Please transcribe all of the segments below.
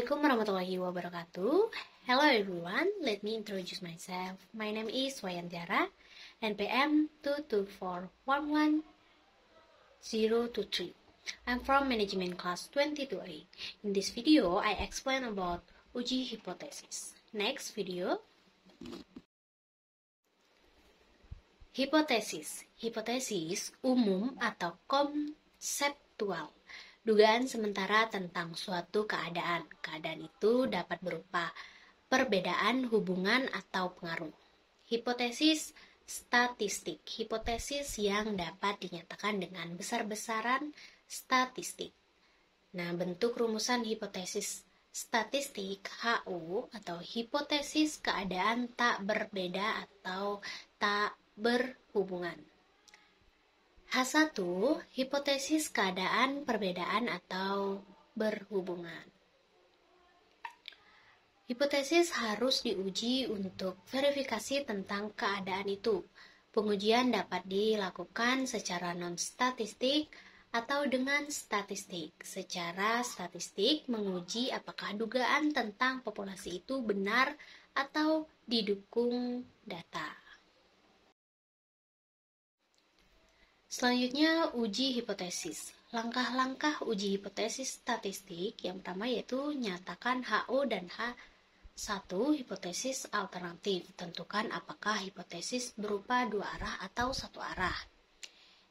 Assalamualaikum warahmatullahi wabarakatuh. Hello everyone, let me introduce myself. My name is Wayantiara, NPM 224111023. I'm from Management Class 22A. In this video, I explain about uji hipotesis. Next video. Hipotesis. Hipotesis umum atau konseptual. Dugaan sementara tentang suatu keadaan. Keadaan itu dapat berupa perbedaan hubungan atau pengaruh. Hipotesis statistik. Hipotesis yang dapat dinyatakan dengan besar-besaran statistik. Nah, bentuk rumusan hipotesis statistik HU atau hipotesis keadaan tak berbeda atau tak berhubungan. H1, hipotesis keadaan perbedaan atau berhubungan. Hipotesis harus diuji untuk verifikasi tentang keadaan itu. Pengujian dapat dilakukan secara non-statistik atau dengan statistik. Secara statistik menguji apakah dugaan tentang populasi itu benar atau didukung data. Selanjutnya, uji hipotesis. Langkah-langkah uji hipotesis statistik yang pertama yaitu nyatakan HO dan H1 hipotesis alternatif. Tentukan apakah hipotesis berupa dua arah atau satu arah.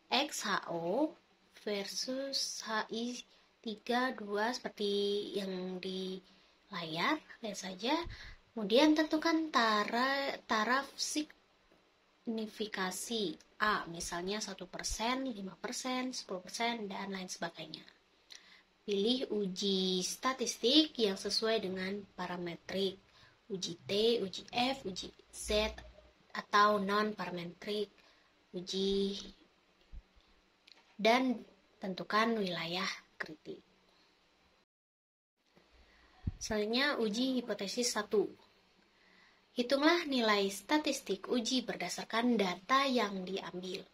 XHO versus HI32 seperti yang di layar, lihat saja. Kemudian tentukan taraf signifikasi A, misalnya 1%, 5%, 10%, dan lain sebagainya. Pilih uji statistik yang sesuai dengan parametrik, uji T, uji F, uji Z, atau non-parametrik, uji, dan tentukan wilayah kritik. Selanjutnya, uji hipotesis 1. Hitunglah nilai statistik uji berdasarkan data yang diambil.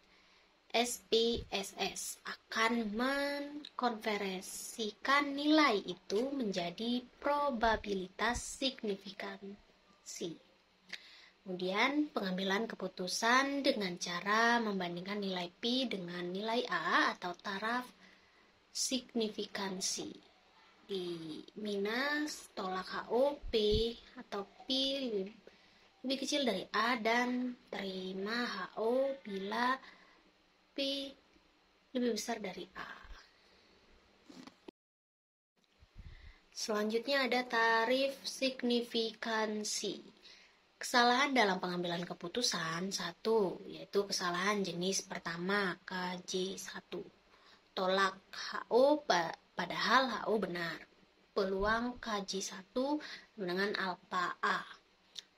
SPSS akan mengkonversikan nilai itu menjadi probabilitas signifikansi. Kemudian pengambilan keputusan dengan cara membandingkan nilai P dengan nilai A atau taraf signifikansi. Di minus tolak HO P atau P lebih kecil dari A dan terima HO bila P lebih besar dari A. Selanjutnya ada tarif signifikansi. Kesalahan dalam pengambilan keputusan 1, yaitu kesalahan jenis pertama KJ1. Tolak HO padahal HO benar. Peluang KJ1 dengan alfa A.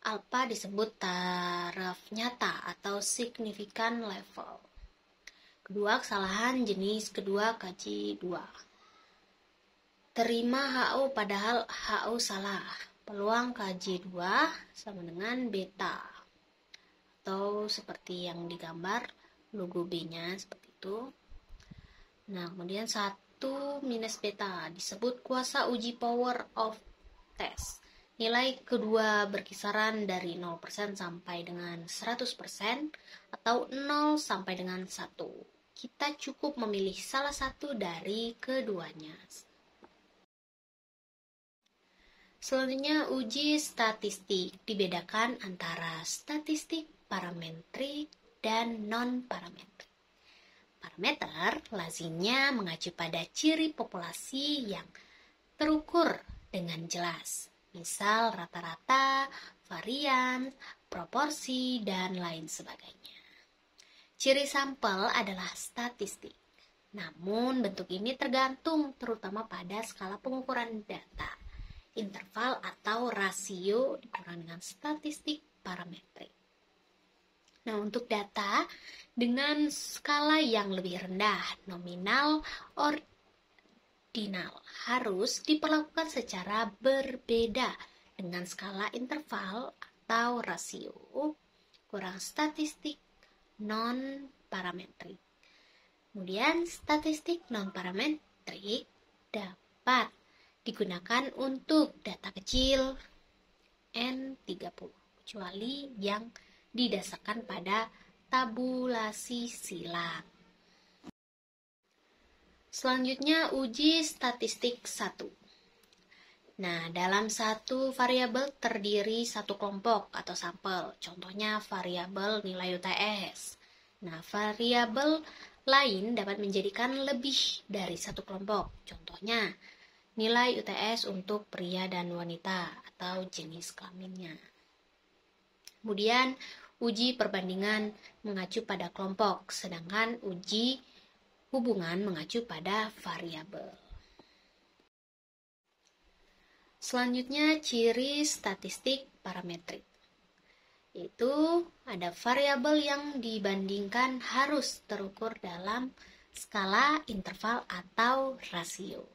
Alfa disebut taraf nyata atau signifikan level. Kedua, kesalahan jenis kedua KJ2. Terima HO padahal HO salah. Peluang KJ2 sama dengan beta. Atau seperti yang digambar logo B-nya seperti itu. Nah, kemudian 1 minus beta disebut kuasa uji power of test. Nilai kedua berkisaran dari 0% sampai dengan 100% atau 0 sampai dengan 1. Kita cukup memilih salah satu dari keduanya. Selanjutnya, uji statistik. Dibedakan antara statistik parametrik dan non-parametrik. Parameter lazimnya mengacu pada ciri populasi yang terukur dengan jelas. Misal rata-rata, varian, proporsi, dan lain sebagainya. Ciri sampel adalah statistik. Namun bentuk ini tergantung terutama pada skala pengukuran data, interval atau rasio dikurang dengan statistik parametrik. Nah, untuk data dengan skala yang lebih rendah, nominal, ordinal, harus diperlakukan secara berbeda dengan skala interval atau rasio kurang statistik non-parametrik. Kemudian statistik non-parametrik dapat digunakan untuk data kecil N30, kecuali yang didasarkan pada tabulasi silang. Selanjutnya, uji statistik 1. Nah, dalam satu variabel terdiri satu kelompok atau sampel, contohnya variabel nilai UTS. Nah, variabel lain dapat menjadikan lebih dari satu kelompok, contohnya nilai UTS untuk pria dan wanita atau jenis kelaminnya. Kemudian, uji perbandingan mengacu pada kelompok, sedangkan uji hubungan mengacu pada variabel. Selanjutnya, ciri statistik parametrik. Yaitu ada variabel yang dibandingkan harus terukur dalam skala, interval, atau rasio.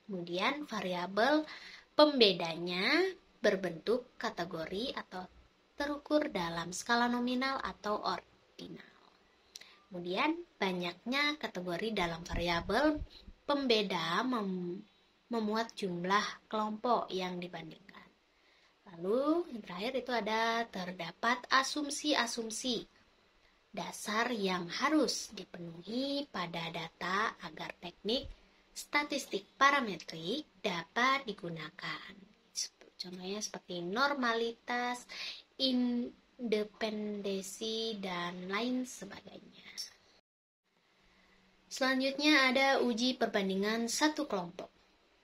Kemudian variabel pembedanya berbentuk kategori atau terukur dalam skala nominal atau ordinal. Kemudian banyaknya kategori dalam variabel pembeda memuat jumlah kelompok yang dibandingkan. Lalu yang terakhir itu ada terdapat asumsi-asumsi dasar yang harus dipenuhi pada data agar teknik statistik parametrik dapat digunakan. Contohnya seperti normalitas, independensi, dan lain sebagainya. Selanjutnya ada uji perbandingan satu kelompok.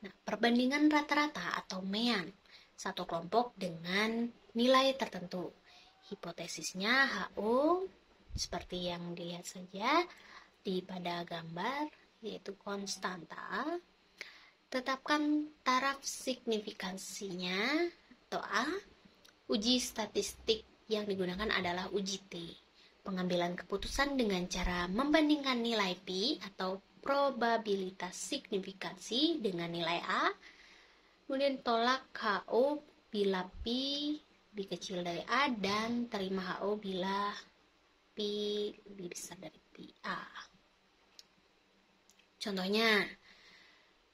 Nah, perbandingan rata-rata atau mean satu kelompok dengan nilai tertentu. Hipotesisnya HO seperti yang dilihat saja pada gambar, yaitu konstanta. Tetapkan taraf signifikansinya atau A. Uji statistik yang digunakan adalah uji T. Pengambilan keputusan dengan cara membandingkan nilai P atau probabilitas signifikansi dengan nilai A, kemudian tolak HO bila P lebih kecil dari A, dan terima HO bila P lebih besar dari PA. Contohnya,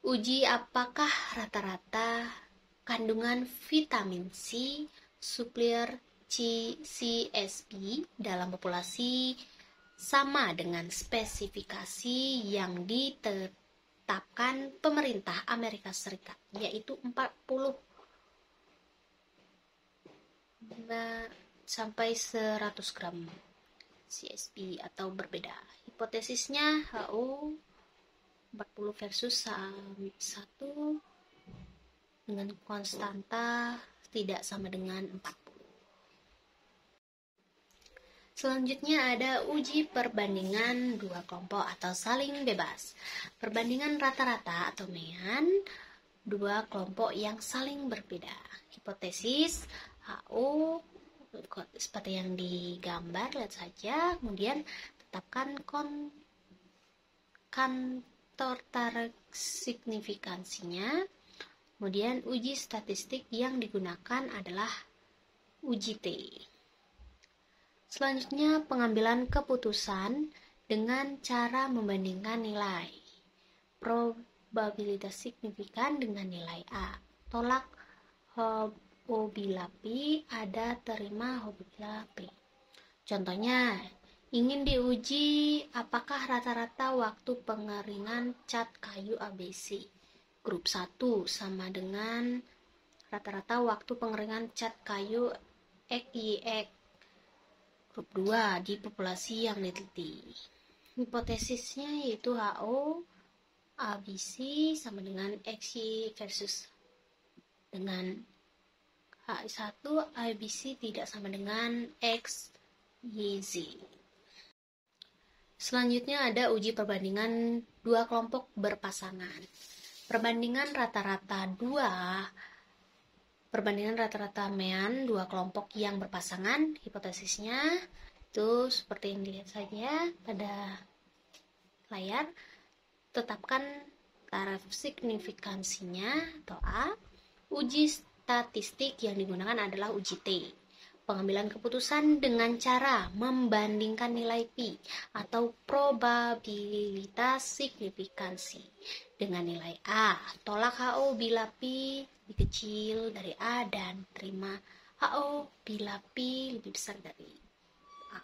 uji apakah rata-rata kandungan vitamin C supplier CSP dalam populasi sama dengan spesifikasi yang ditetapkan pemerintah Amerika Serikat, yaitu 40 sampai 100 gram CSP atau berbeda. Hipotesisnya HO 40 versus 1 dengan konstanta tidak sama dengan 40. Selanjutnya ada uji perbandingan dua kelompok atau saling bebas. Perbandingan rata-rata atau mean dua kelompok yang saling berbeda. Hipotesis HO seperti yang digambar, lihat saja. Kemudian tetapkan kantor tarik signifikansinya. Kemudian uji statistik yang digunakan adalah uji T. Selanjutnya, pengambilan keputusan dengan cara membandingkan nilai. Probabilitas signifikan dengan nilai A. Tolak HO bila P, ada terima HO bila P. Contohnya, ingin diuji apakah rata-rata waktu pengeringan cat kayu ABC grup 1 sama dengan rata-rata waktu pengeringan cat kayu XYX grup 2 di populasi yang diteliti. Hipotesisnya yaitu HO ABC sama dengan XY versus dengan H1 ABC tidak sama dengan XYZ. Selanjutnya ada uji perbandingan dua kelompok berpasangan. Perbandingan rata-rata mean dua kelompok yang berpasangan. Hipotesisnya itu seperti yang dilihat saja pada layar. Tetapkan taraf signifikansinya atau A. Uji statistik yang digunakan adalah uji T. pengambilan keputusan dengan cara membandingkan nilai Pi atau probabilitas signifikansi dengan nilai A. Tolak HO bila Pi lebih kecil dari A dan terima HO bila Pi lebih besar dari A.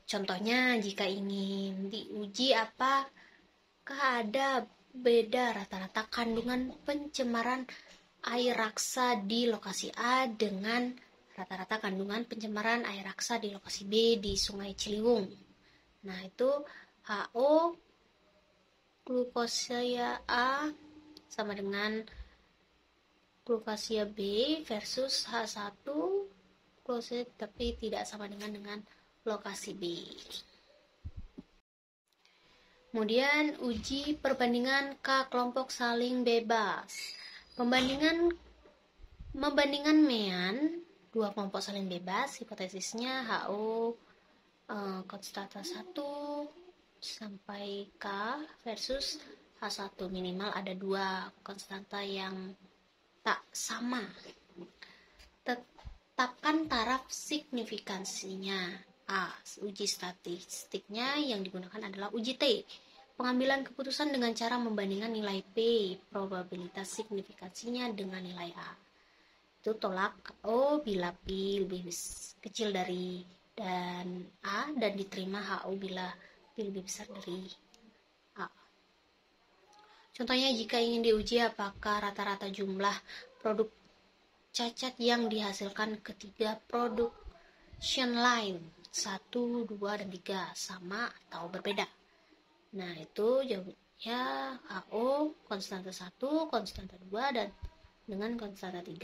Contohnya, jika ingin diuji apakah ada beda rata-rata kandungan pencemaran air raksa di lokasi A dengan rata-rata kandungan pencemaran air raksa di lokasi B di Sungai Ciliwung. Nah, itu HO glukosia A sama dengan glukosia B versus H1 glukosia tapi tidak sama dengan lokasi B. Kemudian uji perbandingan K kelompok saling bebas. Membandingan mean dua kelompok saling bebas, hipotesisnya HO konstanta 1 sampai K versus H1, minimal ada dua konstanta yang tak sama. Tetapkan taraf signifikansinya. A. Uji statistiknya yang digunakan adalah uji T. Pengambilan keputusan dengan cara membandingkan nilai P, probabilitas signifikansinya dengan nilai A. Itu tolak HO bila P lebih kecil dari dan A dan diterima HO bila P lebih besar dari A. Contohnya, jika ingin diuji apakah rata-rata jumlah produk cacat yang dihasilkan ketiga production line 1, 2, dan 3 sama atau berbeda. Nah, itu jawabnya HO konstanta 1, konstanta 2, dan dengan konstanta 3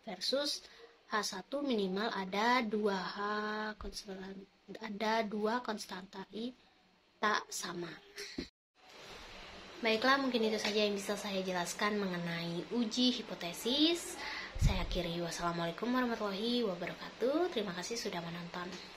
versus H1 minimal ada 2 konstanta I tak sama. Baiklah, mungkin itu saja yang bisa saya jelaskan mengenai uji hipotesis. Saya akhiri. Wassalamualaikum warahmatullahi wabarakatuh. Terima kasih sudah menonton.